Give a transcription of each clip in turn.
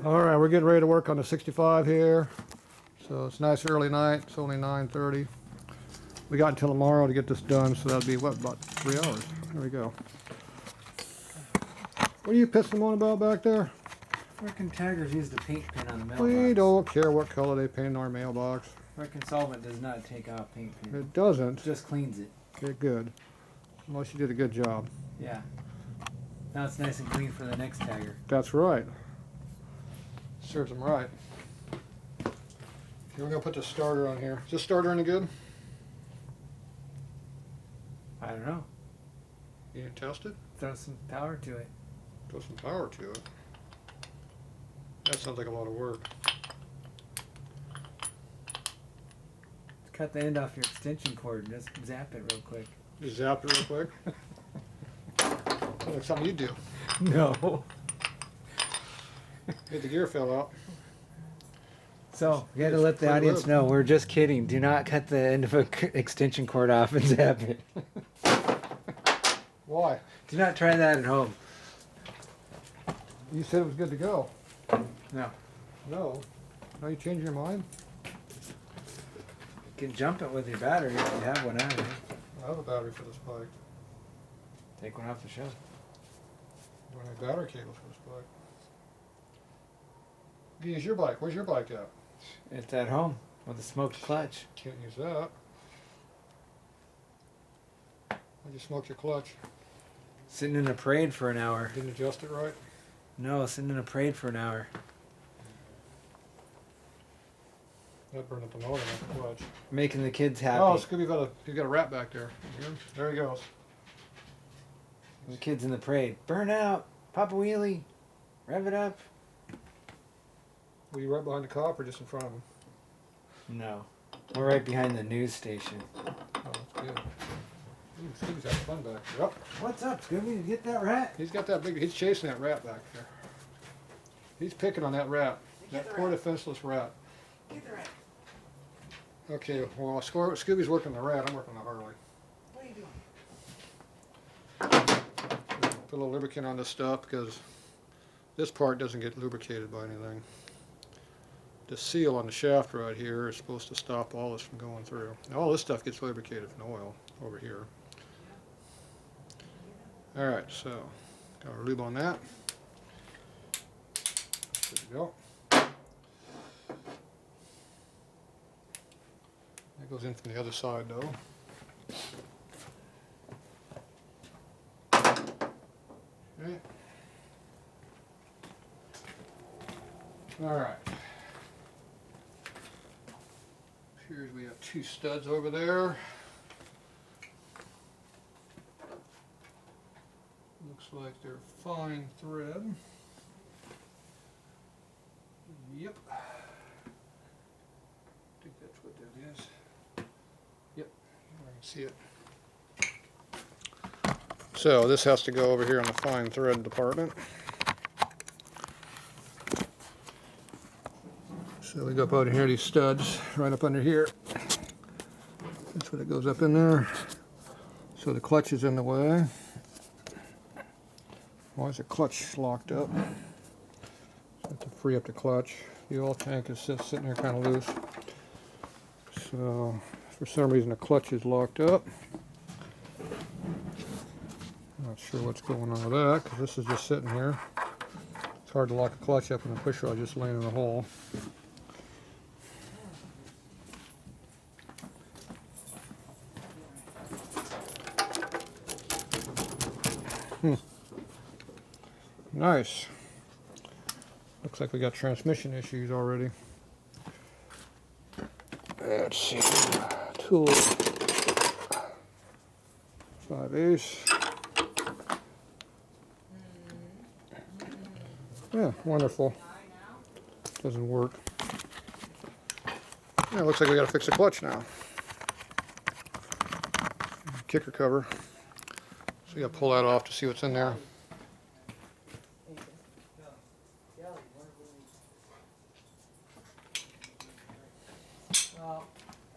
All right, we're getting ready to work on the 65 here. So it's a nice early night. It's only 9:30. We got until tomorrow to get this done, so that'll be, what, about 3 hours. There we go. What are you pissing on about back there? Frickin' taggers use the paint pen on the mailbox. We don't care what color they paint our mailbox. Frickin' solvent does not take off paint pen. It doesn't. It just cleans it. Okay, good. Unless you did a good job. Yeah. Now it's nice and clean for the next tagger. That's right. Serves them right. We're gonna put the starter on here. Is this starter any good? I don't know. You didn't test it? Throw some power to it. Throw some power to it. That sounds like a lot of work. Cut the end off your extension cord and just zap it real quick. You zap it real quick? Sounds like something you do. No. Hey, the gear fell out. So, you had to let the audience know, we're just kidding. Do not cut the end of an extension cord off and zap it. Why? Do not try that at home. You said it was good to go. No. No. Now you change your mind? You can jump it with your battery if you have one out of it. I have a battery for this bike. Take one off the shelf. I don't have battery cables for this bike. You use your bike. Where's your bike at? It's at home with a smoked clutch. Can't use that. I just smoked your clutch. Sitting in a parade for an hour. Didn't adjust it right? No, sitting in a parade for an hour. That burned up the motor on the clutch. Making the kids happy. Oh, Scooby, you got a rat back there. There he goes. The kids in the parade. Burn out! Pop a wheelie! Rev it up! Were you right behind the cop or just in front of him? No. We're right behind the news station. Oh, that's good. Ooh, Scooby's having fun back there. Oh, What's up, Scooby? Did you get that rat? he's got that big, he's chasing that rat back there. He's picking on that rat. That poor defenseless rat. Get the rat. Okay, well, Scooby's working the rat, I'm working the Harley. What are you doing? Put a little lubricant on this stuff because this part doesn't get lubricated by anything. The seal on the shaft right here is supposed to stop all this from going through. Now, all this stuff gets lubricated from oil over here. Alright, so got our lube on that. Good to go. That goes in from the other side though. Okay. Alright. Here's, we have 2 studs over there. Looks like they're fine thread. Yep. I think that's what that is. Yep, I can see it. So this has to go over here in the fine thread department. So we go up over here, these studs, right up under here. That's what it goes up in there. So the clutch is in the way. Why is the clutch locked up? So have to free up the clutch. The oil tank is sitting there kind of loose. So for some reason the clutch is locked up. Not sure what's going on with that because this is just sitting here. It's hard to lock a clutch up when the push rod just laying in a hole. Nice. Looks like we got transmission issues already. Let's see. Tool 5/8. Yeah, wonderful. Doesn't work. Yeah, looks like we got to fix the clutch now. Kicker cover. So you got to pull that off to see what's in there. Well,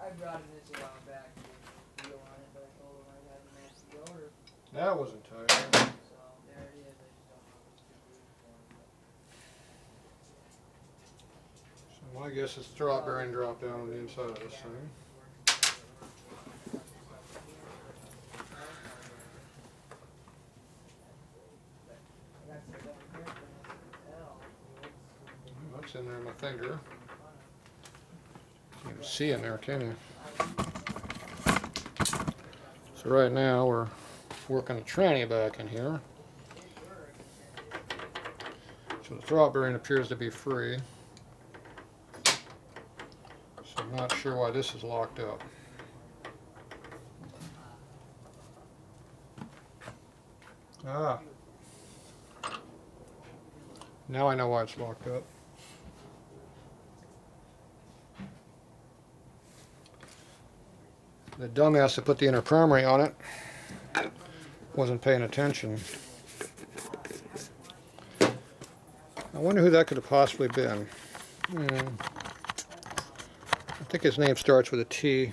I brought this a while back, the deal on it, but I told him I had a nasty odor, That wasn't tight. so there it is. I just don't know what to do for him. My guess is drop bearing drop down on the inside of this thing. That's in there in my finger. You can see in there, can you? So right now we're working the tranny back in here. So the drop bearing appears to be free. So I'm not sure why this is locked up. Ah. Now I know why it's locked up. The dumbass that put the inner primary on it wasn't paying attention. I wonder who that could have possibly been. I think his name starts with a T.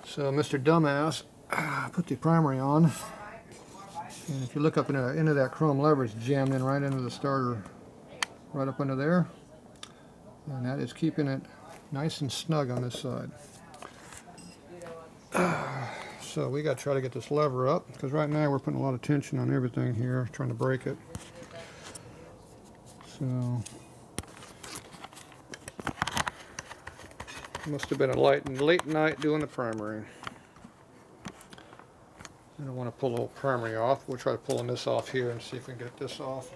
So Mr. Dumbass put the primary on, and if you look up into that chrome lever, it's jammed in right into the starter, right up under there, and that is keeping it nice and snug on this side. So we got to try to get this lever up, because right now we're putting a lot of tension on everything here, trying to break it. So must have been a late night doing the primary. I don't want to pull the whole primary off. We'll try pulling this off here and see if we can get this off.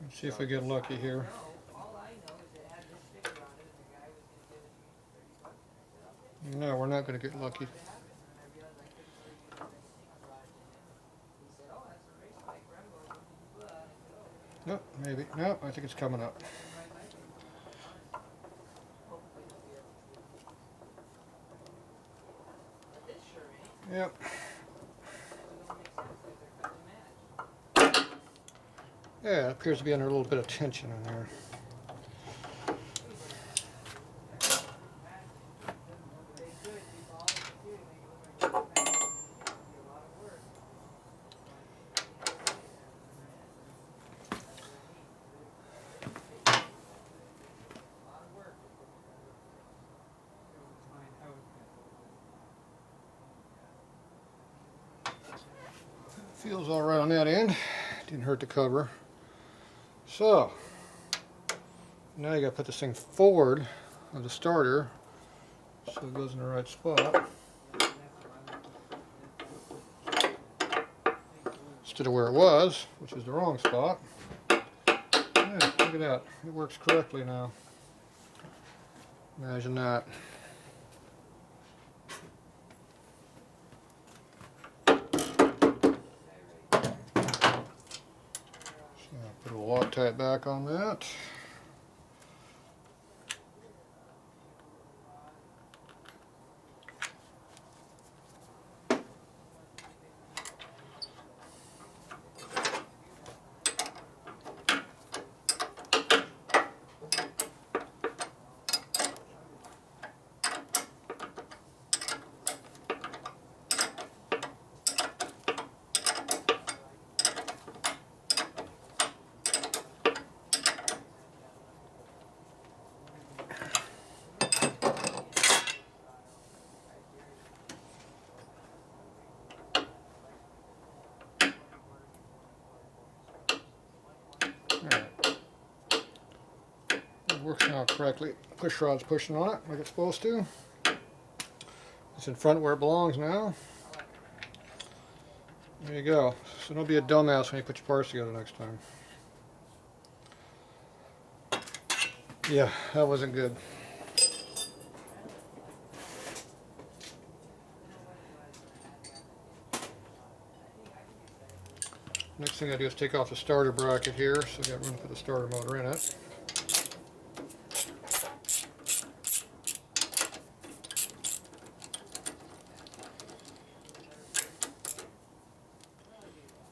Let's see if we get lucky here. No, we're not going to get lucky. Nope, maybe. Nope, I think it's coming up. Yep. Yeah, it appears to be under a little bit of tension in there. Feels all right on that end. Didn't hurt the cover. So now you got to put this thing forward of the starter so it goes in the right spot instead of where it was, which is the wrong spot. Yeah, look at that. It works correctly now. Imagine that. Put a Loctite back on that. Works now correctly. Push rod's pushing on it like it's supposed to. It's in front where it belongs now. There you go. So don't be a dumbass when you put your parts together next time. Yeah, that wasn't good. Next thing I do is take off the starter bracket here, so I got room to put the starter motor in it.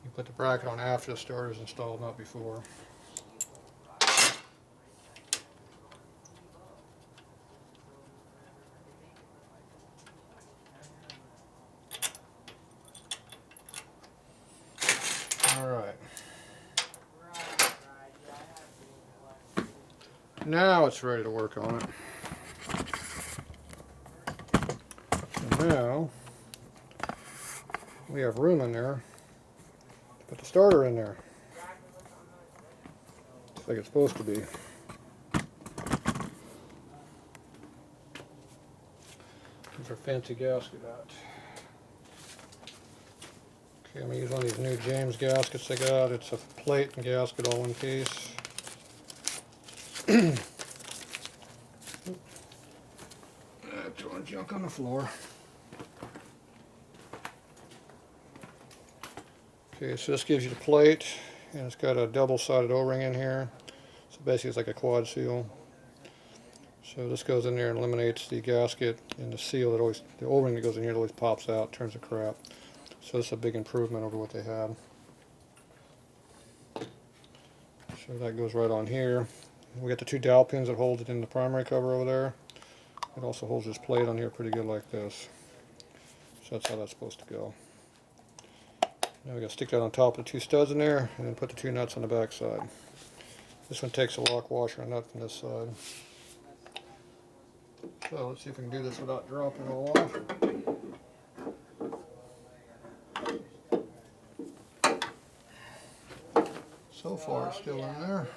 You put the bracket on after the starter is installed, not before. Alright. Now it's ready to work on it. So now we have room in there to put the starter in there. Just like it's supposed to be. There's our fancy gasket out. Okay, I'm going to use one of these new James gaskets I got. It's a plate and gasket all in piece. Throwing junk on the floor. Okay, so this gives you the plate, and it's got a double-sided O-ring in here. So basically it's like a quad seal. So this goes in there and eliminates the gasket and the seal that always, the O-ring that goes in here that always pops out, turns to crap. So this is a big improvement over what they had. So that goes right on here. We got the two dowel pins that hold it in the primary cover over there. It also holds this plate on here pretty good like this. So that's how that's supposed to go. Now we got to stick that on top of the two studs in there and then put the two nuts on the back side. This one takes a lock washer and nut from this side. So let's see if we can do this without dropping it all off. So far it's still in there.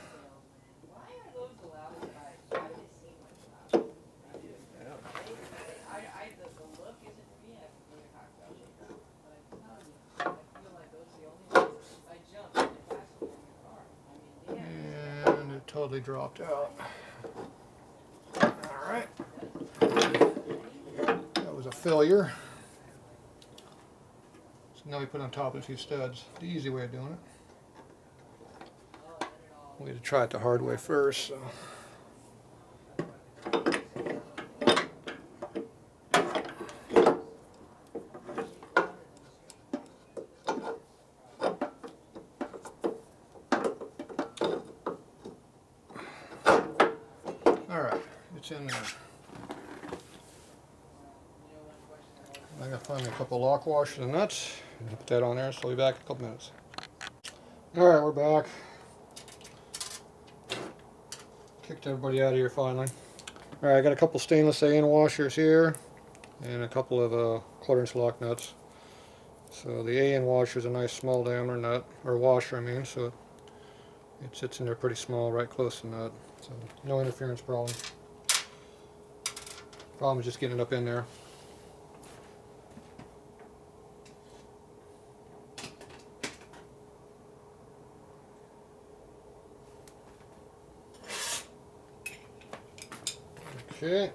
And it totally dropped out. Alright. That was a failure. So now we put it on top of the two studs. The easy way of doing it. We had to try it the hard way first. So. Alright, it's in there. I gotta find me a couple lock washers and nuts. And put that on there, so I'll be back in a couple minutes. Alright, we're back. Kicked everybody out of here finally. Alright, I got a couple stainless AN washers here and a couple of quarter-inch lock nuts. So the AN washer is a nice small diameter nut, or washer I mean, so it sits in there pretty small, right close to the nut. So no interference problem. Problem is just getting it up in there. Okay,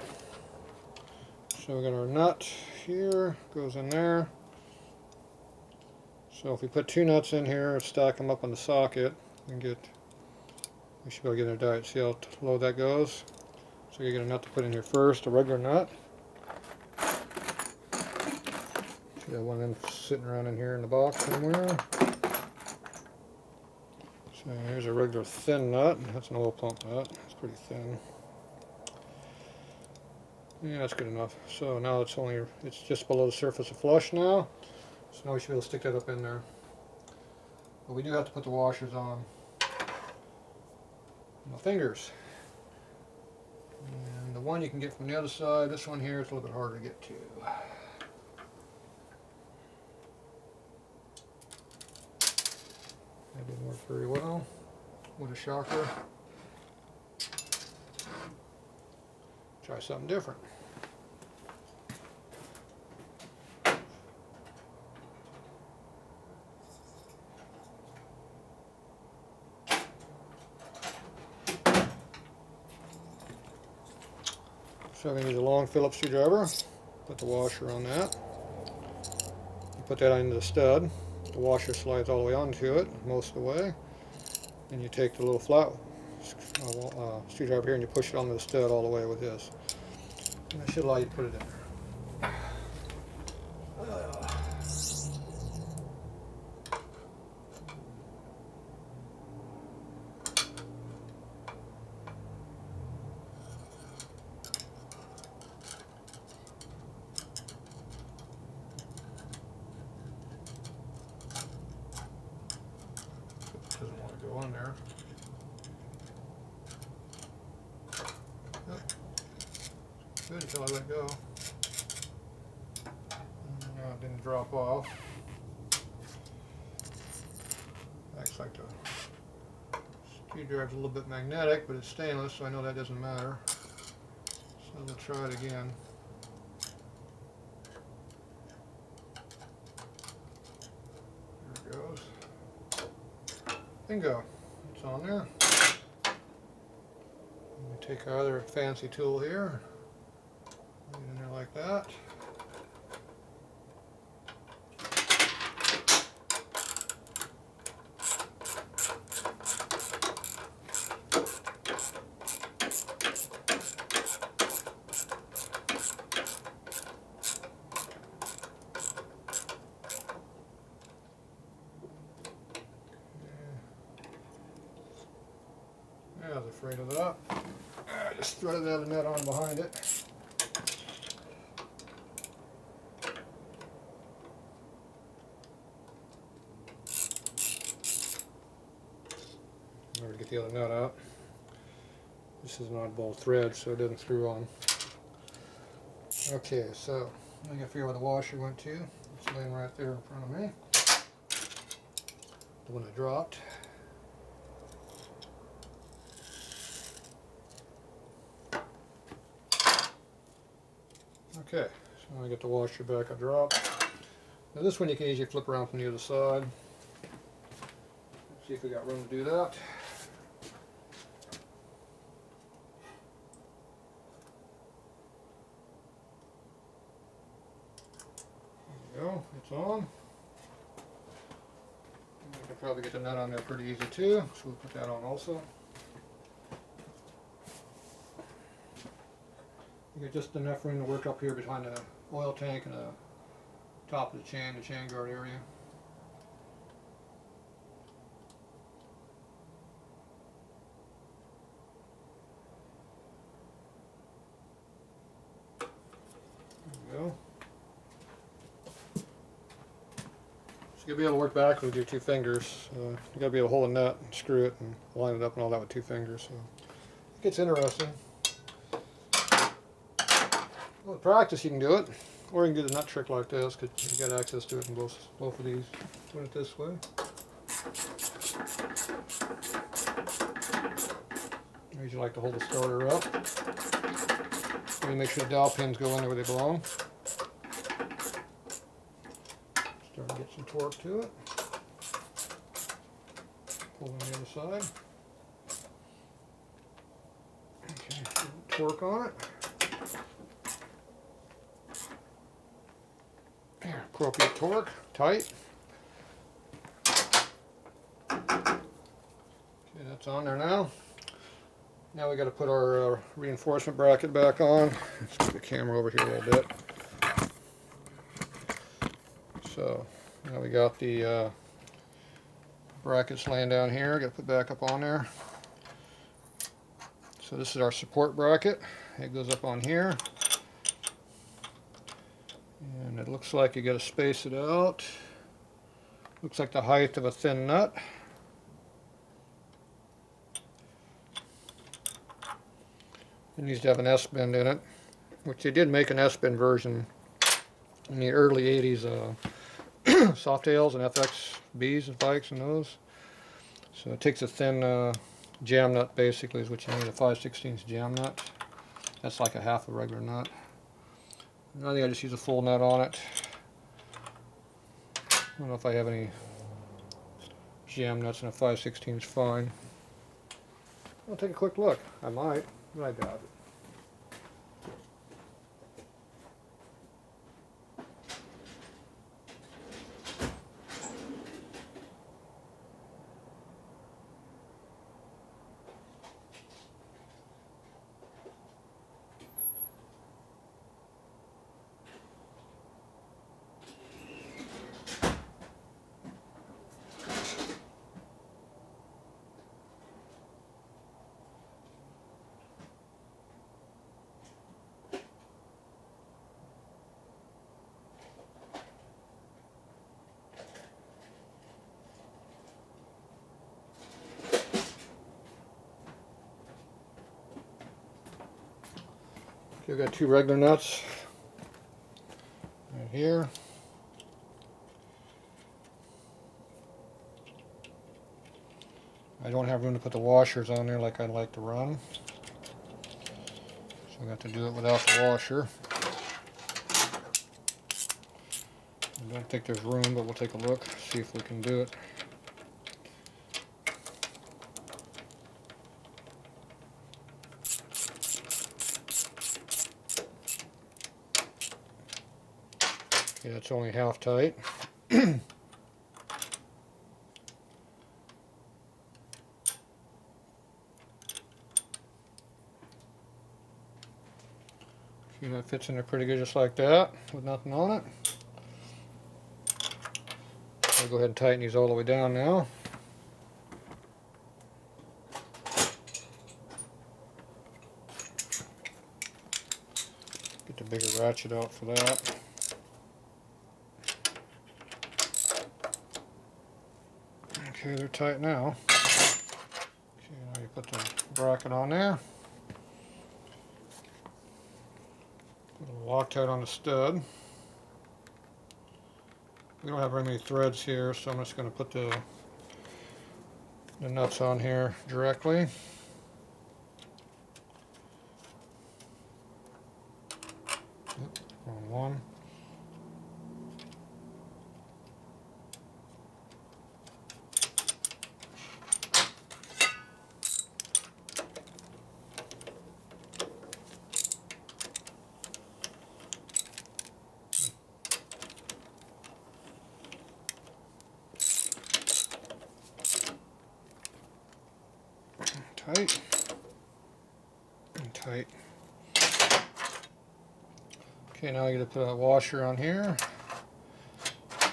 so we got our nut here, goes in there. So if we put two nuts in here, stack them up on the socket, and we should be able to get a diet. See how low that goes? So you get a nut to put in here first, a regular nut. Should have one of them sitting around in here in the box somewhere. So here's a regular thin nut. That's an oil pump nut. It's pretty thin. Yeah, that's good enough. So now it's just below the surface of flush now. So now we should be able to stick that up in there. But we do have to put the washers on my fingers. And the one you can get from the other side, this one here is a little bit harder to get to. That didn't work very well. What a shocker. Try something different. So I'm going to use a long Phillips screwdriver. Put the washer on that. You put that into the stud. The washer slides all the way onto it, most of the way. And you take the little flat screwdriver here and you push it onto the stud all the way with this. And that should allow you to put it in there. Doesn't want to go on there. Yep. Good until I let go. No, it didn't drop off. Acts like the screwdriver's a little bit magnetic, but it's stainless, so I know that doesn't matter. So we'll try it again. There it goes. Bingo. It's on there. We take our other fancy tool here. Put it in there like that. I was afraid of that. I just threaded that net on behind it. Remember to get the other nut out. This is an oddball thread, so it doesn't screw on. Okay, so I gotta figure out where the washer went to. It's laying right there in front of me. The one I dropped. Okay, so I get the washer back I dropped. Now this one you can easily flip around from the other side. Let's see if we got room to do that. There we go, it's on. I can probably get the nut on there pretty easy too, so we'll put that on also. You get just enough room to work up here behind the oil tank and the top of the chain guard area. There we go. So you'll be able to work back with your two fingers. You gotta be able to hold a nut and screw it and line it up and all that with two fingers. So it gets interesting. Well, with practice you can do it, or you can do the nut trick like this because you got access to it in both of these. Put it this way. I usually like to hold the starter up. You make sure the dowel pins go in there where they belong. Start to get some torque to it. Pull on the other side. Okay, torque on it. There, appropriate torque, tight. Okay, that's on there now. Now we got to put our reinforcement bracket back on. Let's get the camera over here a little bit. So now we got the brackets laying down here. Got to put back up on there. So this is our support bracket. It goes up on here. And it looks like you got to space it out. Looks like the height of a thin nut. It needs to have an S-bend in it, which they did make an S-bend version in the early 80s, Softails and FXBs and bikes and those. So it takes a thin jam nut basically is what you need, a 5/16 jam nut. That's like a half a regular nut. I think I just use a full nut on it. I don't know if I have any jam nuts, and a 5/16 is fine. I'll take a quick look. I might, but I doubt it. Okay, we got 2 regular nuts right here. I don't have room to put the washers on there like I'd like to run, so I got to do it without the washer. I don't think there's room, but we'll take a look, see if we can do it. Okay, that's only half tight. See, that fits in there pretty good just like that, with nothing on it. I'll go ahead and tighten these all the way down now. Get the bigger ratchet out for that. Okay, they're tight now. Okay, now you put the bracket on there. Put a Loctite on the stud. We don't have very many threads here, so I'm just going to put the nuts on here directly. Yep, wrong one. Tight and tight. Okay, now I got to put a washer on here. So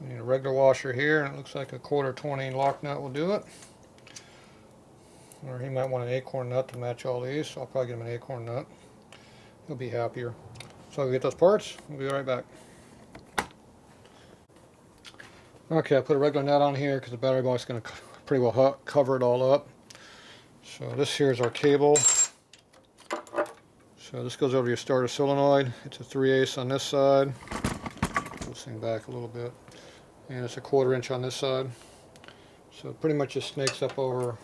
I need a regular washer here, and it looks like a 1/4 lock nut will do it. Or he might want an acorn nut to match all these, so I'll probably get him an acorn nut. He'll be happier. So I'll get those parts. We'll be right back. Okay, I put a regular nut on here because the battery box is going to pretty well cover it all up. So this here is our cable. So this goes over your starter solenoid. It's a 3/8 on this side. Pull this thing back a little bit. And it's a 1/4 inch on this side. So it pretty much just snakes up over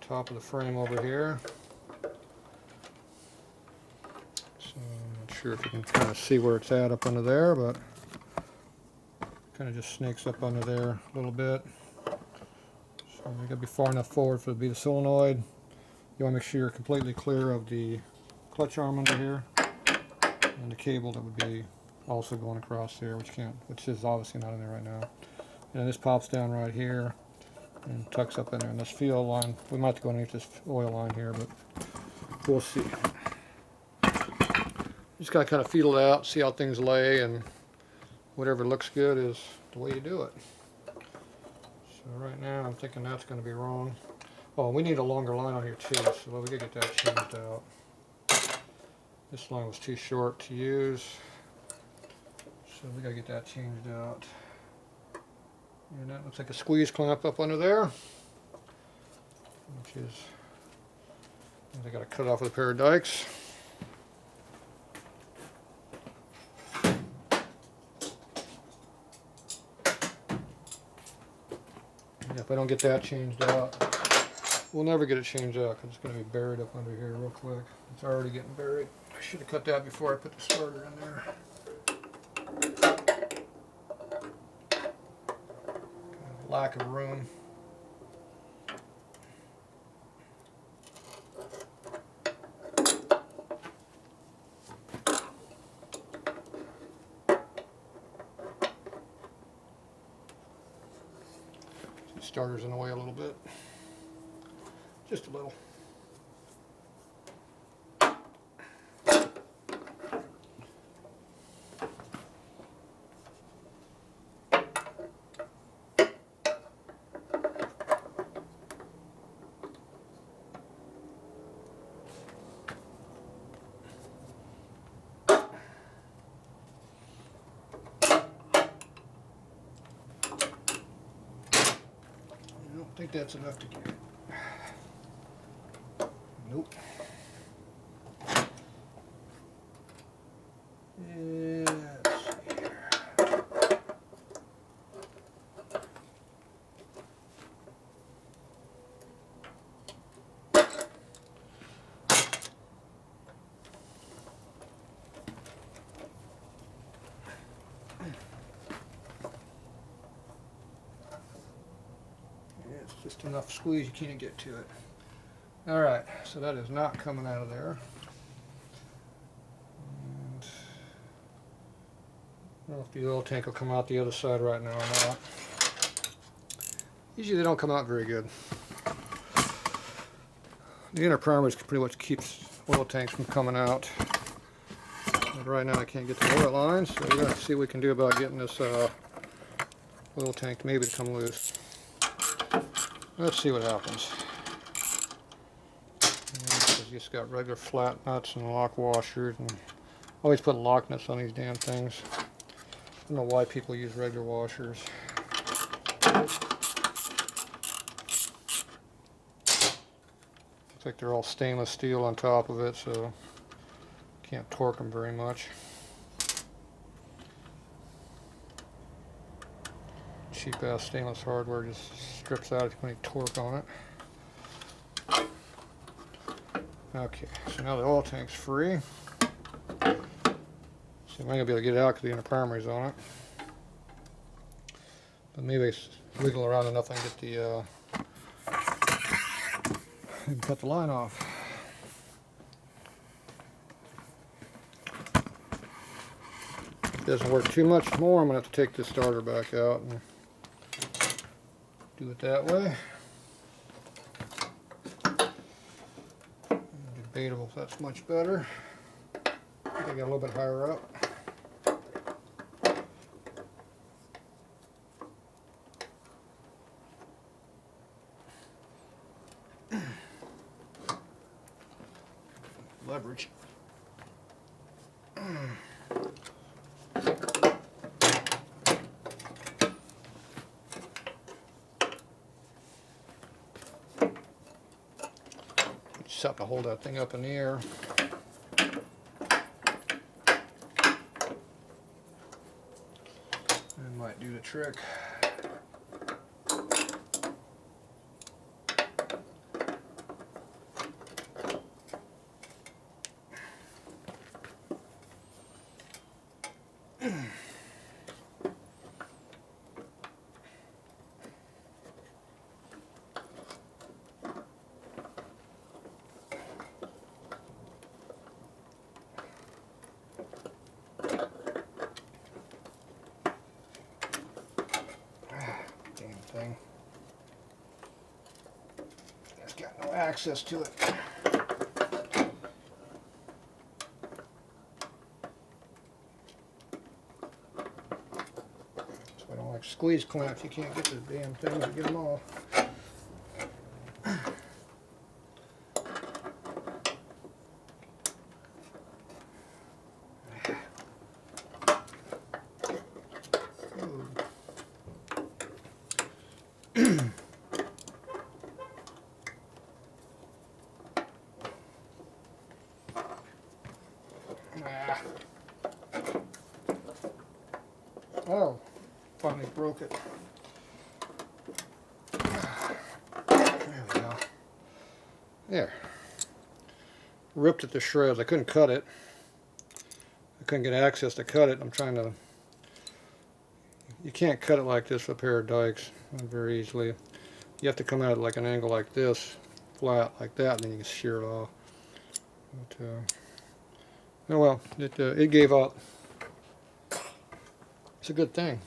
top of the frame over here. So I'm not sure if you can kind of see where it's at up under there, but kind of just snakes up under there a little bit. So you got to be far enough forward for it to be the solenoid. You want to make sure you're completely clear of the clutch arm under here and the cable that would be also going across there, which is obviously not in there right now. And this pops down right here and tucks up in there. And this field line, we might have to go underneath this oil line here, but we'll see. Just got to kind of feel it out, see how things lay, and whatever looks good is the way you do it. So right now I'm thinking that's going to be wrong. Oh, we need a longer line on here too, so we gotta get that changed out. This line was too short to use, so we gotta get that changed out. And that looks like a squeeze clamp up under there, which is, I gotta cut off with a pair of dikes. And if I don't get that changed out, we'll never get it changed out because it's going to be buried up under here real quick. It's already getting buried. I should have cut that before I put the starter in there. Lack of room. The starter's in the way a little bit. Just a little. I don't think that's enough to get it. Nope. Yeah, let's see here. Yeah, it's just enough squeeze, you can't get to it. Alright, so that is not coming out of there. And I don't know if the oil tank will come out the other side right now or not. Usually they don't come out very good. The inner primer pretty much keeps oil tanks from coming out. But right now I can't get the oil lines, so we're going to see what we can do about getting this oil tank maybe to come loose. Let's see what happens. It's just got regular flat nuts and lock washers, and always put lock nuts on these damn things. I don't know why people use regular washers. Looks like they're all stainless steel on top of it, so can't torque them very much. Cheap ass stainless hardware just strips out if you put any torque on it. Okay, so now the oil tank's free. So I'm not going to be able to get it out because the inner primary's on it. But maybe I wiggle around enough I can get the cut the line off. If it doesn't work too much more, I'm going to have to take this starter back out and do it that way. Debatable if that's much better. I think I got a little bit higher up. Leverage. Something to hold that thing up in the air. That might do the trick. Thing. It's got no access to it. So I don't like squeeze clamps. You can't get the damn things to get them off. Oh, finally broke it. There we go. There. Ripped it to shreds. I couldn't cut it. I couldn't get access to cut it. I'm trying to... You can't cut it like this with a pair of dikes very easily. You have to come at it like an angle like this, flat like that, and then you can shear it off. But, oh well, it gave up. It's a good thing.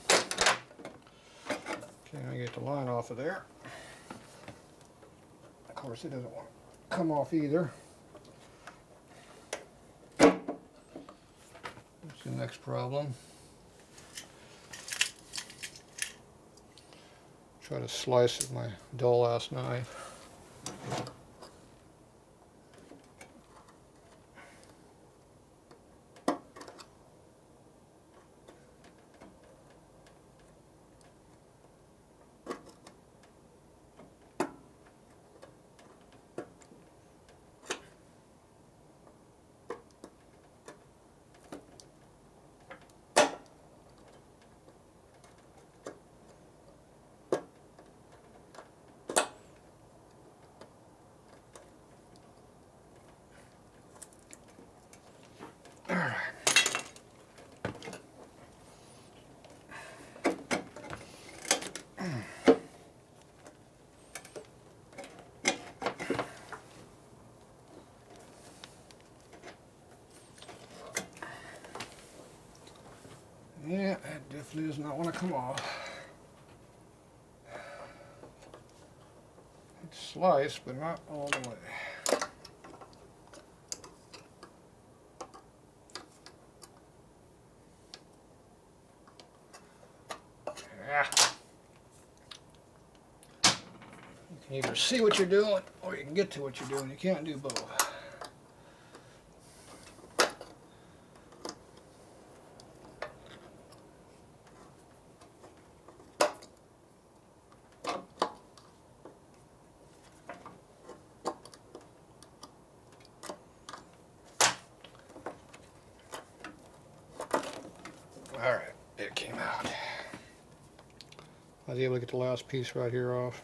Okay, I get the line off of there. Of course, it doesn't want to come off either. That's the next problem. Try to slice with my dull ass knife. It does not want to come off. It's sliced, but not all the way. Yeah. You can either see what you're doing or you can get to what you're doing. You can't do both. Alright, it came out. I was able to get the last piece right here off.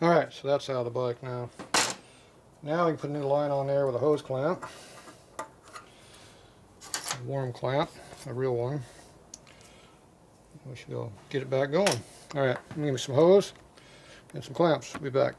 Alright, so that's out of the bike now. Now we can put a new line on there with a hose clamp. A worm clamp, a real one. We should be able to get it back going. Alright, give me some hose and some clamps. We'll be back.